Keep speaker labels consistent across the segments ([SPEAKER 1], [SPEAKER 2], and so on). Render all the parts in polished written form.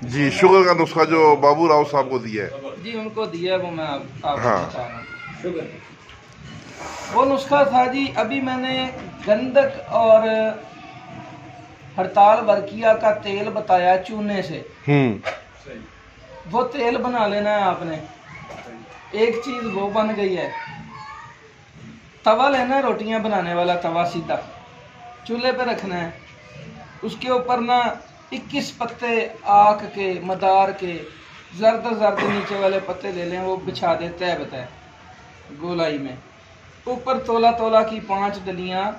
[SPEAKER 1] जी sugar का नुस्खा जो बाबू राव साहब को दिया है
[SPEAKER 2] जी, उनको दिया वो मैं आपको
[SPEAKER 1] हाँ।
[SPEAKER 2] बता रहा हूँ। शुगर वो नुस्खा था जी, अभी मैंने गंधक और हड़ताल वर्किया का तेल बताया चूने से। वो तेल बना लेना है आपने। एक चीज वो बन गई है, तवा लेना है, रोटियां बनाने वाला तवा सीधा चूल्हे पे रखना है। उसके ऊपर ना 21 पत्ते आक के मदार के जर्द जर्द नीचे वाले पत्ते ले लें, वो बिछा दे तय बताए गोलाई में। ऊपर तोला तोला की 5 डलियां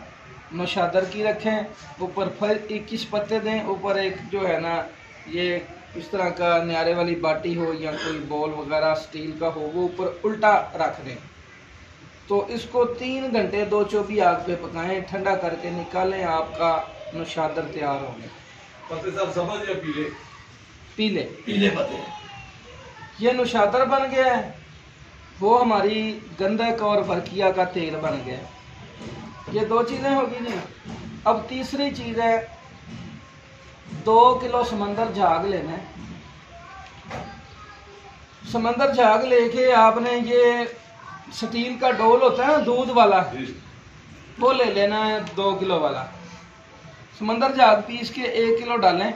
[SPEAKER 2] नौशादर की रखें। ऊपर फिर 21 पत्ते दें। ऊपर एक जो है ना ये इस तरह का न्यारे वाली बाटी हो या कोई बॉल वगैरह स्टील का हो, वो ऊपर उल्टा रख दें। तो इसको 3 घंटे 2 चौबी आग पे पकाएं, ठंडा करके निकालें, आपका नौशादर तैयार हो गया।
[SPEAKER 3] पत्ते साहब सब्ज या पीले?
[SPEAKER 2] पीले
[SPEAKER 3] पीले पत्ते।
[SPEAKER 2] ये नौशादर बन गया है, वो हमारी गंधक और फरकिया का तेल बन गया है। ये 2 चीज़ें होगी जी। अब तीसरी चीज़ है, 2 किलो समंदर झाग लेना है। समंदर झाग लेके आपने ये स्टील का डोल होता है ना दूध वाला, वो ले लेना है 2 किलो वाला। समंदर झाग पीस के 1 किलो डालें।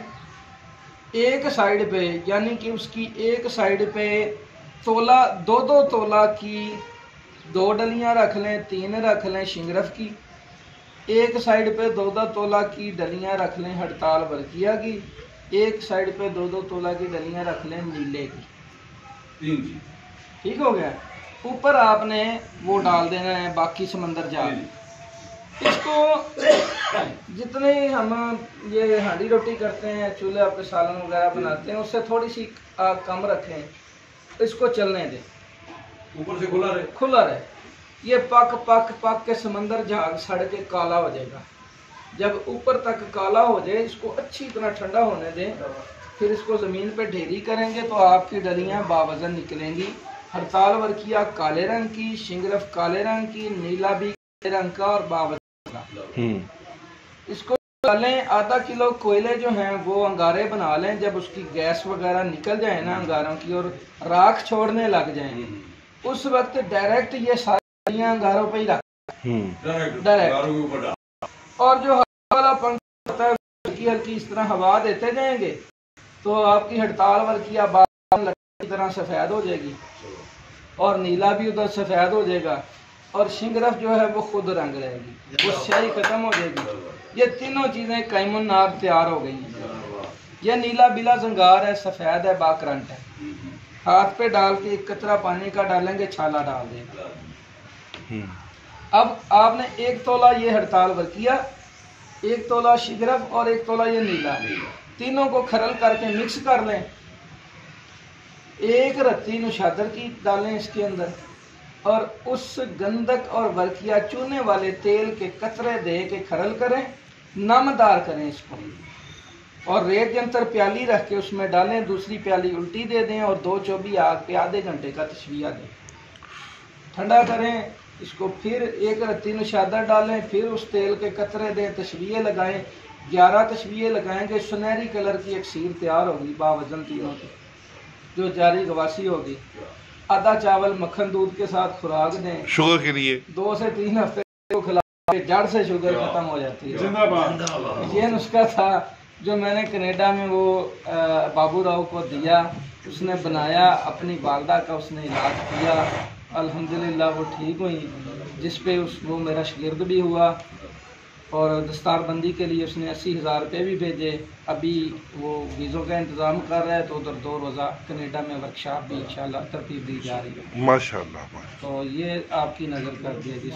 [SPEAKER 2] एक साइड पे यानी कि उसकी एक साइड पे तोला 2-2 तोला की 2 डलियां रख लें, 3 रख लें शिंगरफ की। एक साइड पे 2-2 तोला की डलियां रख लें हड़ताल वर्किया की। एक साइड पे 2-2 तोला की डलियां रख लें नीले की। ठीक हो गया। ऊपर आपने वो डाल देना है बाकी समंदर जाल। इसको जितने हम ये हांडी रोटी करते हैं, चूल्हे पे सालन वगैरह बनाते हैं, उससे थोड़ी सी आग कम रखें। इसको चलने दें,
[SPEAKER 3] ऊपर से खुला रहे।
[SPEAKER 2] खुला रहे। ये पक पक पक के समंदर झाग सड़ के काला हो जाएगा। जब ऊपर तक काला हो जाए, इसको अच्छी तरह ठंडा होने दें। फिर इसको ज़मीन पे ढेरी करेंगे तो आपकी डलियां बावजन निकलेंगी। हड़ताल वर्किया काले रंग की, शिंगरफ काले रंग की, नीला भी काले रंग का और बावजन का। इसको डालें। आधा किलो कोयले जो हैं वो अंगारे बना लें। जब उसकी गैस वगैरह निकल जाए ना अंगारों की और राख छोड़ने लग जाए, उस वक्त डायरेक्ट ये सारी अंगारों पे ही रख डायरेक्ट। और जो हवा वाला पंखा होता है, हल्की हल्की इस तरह हवा देते जाएंगे तो आपकी हड़ताल वर्किया की तरह सफ़ेद हो जाएगी और नीला भी उधर सफ़ेद हो जाएगा और शिंगरफ जो है वो खुद रंग रहेगी, वो स्याही खत्म हो जाएगी। ये तीनों चीज़ें कैमुन नार तैयार हो गई हैं। ये नीला बिला जंगार है, सफ़ेद है, बाकरंट है। हाथ पे डाल के 1 कतरा पानी का डालेंगे, छाला डाल देगा। अब आपने 1 तोला ये हड़ताल वर्किया, 1 तोला शिंगरफ और 1 तोला ये नीला, तीनों को खरल करके मिक्स कर लें। 1 रत्ती नौशादर की डालें इसके अंदर और उस गंधक और वर्किया चूने वाले तेल के कतरे दे के खरल करें, नमदार करें इसको और रेत यंत्र प्याली रख के उसमें डालें। दूसरी प्याली उल्टी दे दें और 2 चौबी आग पे आधे घंटे का तशविया दें, ठंडा करें इसको। फिर 1 रत्ती नौशादर डालें, फिर उस तेल के कतरे दें, तशविये लगाएं। 11 तशविये लगाएंगे, सुनहरी कलर की एक सीर तैयार होगी बावजन तीनों की, जो जारी गवासी होगी। आधा चावल मक्खन दूध के साथ खुराक दें
[SPEAKER 1] शुगर के लिए।
[SPEAKER 2] 2 से 3 हफ्ते को खिला के जड़ से शुगर खत्म हो जाती है। ये नुस्खा था जो मैंने कनाडा में वो बाबू राव को दिया। उसने बनाया, अपनी वालदा का उसने इलाज किया, अल्हम्दुलिल्लाह वो ठीक हुई, जिस पे वो मेरा शागिर्द भी हुआ। और दस्तारबंदी के लिए उसने 80,000 रुपये भी भेजे। अभी वो वीज़ों का इंतज़ाम कर रहा है तो उधर 2 रोज़ा कनाडा में वर्कशॉप भी इंशाल्लाह तरतीब दी जा रही है।
[SPEAKER 1] माशाल्लाह।
[SPEAKER 2] तो ये आपकी नज़र कर दिया जी।